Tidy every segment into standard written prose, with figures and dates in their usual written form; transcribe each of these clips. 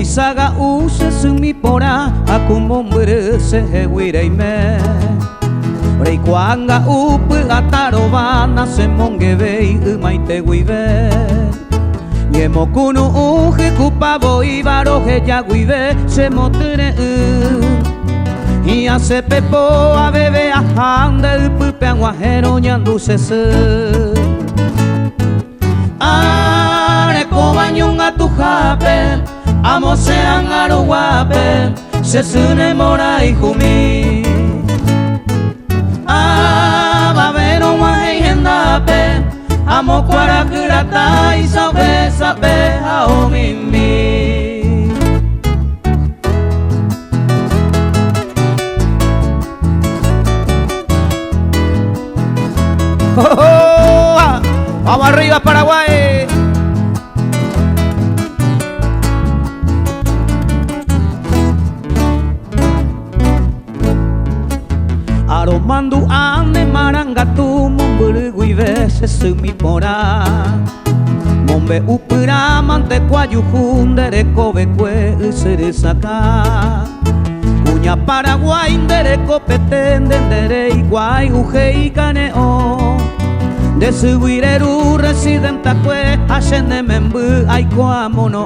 Oisaga use sumi pora akumombere se huireime Reikuanga upu atarobana se mongebei umaite guibe Niemokunu uge kupabo ibaroje yaguibe se motere Y hace pepo a bebe a hande upupe anguajero nyandu sese Are kobañunga tu jape Amo sean aruguape Sesune mora y jumi Babero guaje hendape Amo cuaracurata y sabe sabe ao mimi Vamos arriba Paraguay. Aromandu ane marangatu momburu guive se sumi pora Mombe upura mante cuayujundere kobe kwe usere saka Uña Paraguay ndere kopetende ndere iguay uje ikaneo De subireru residenta kwe hashene membu aikoa mono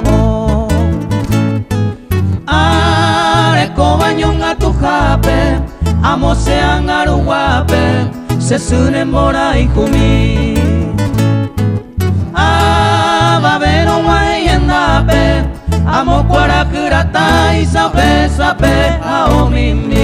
Are kobañonga tu jape Amo sean aruguape Sesune mora y jumi Babero guay endape Amo cuaracurata y sabe sabe ao mimi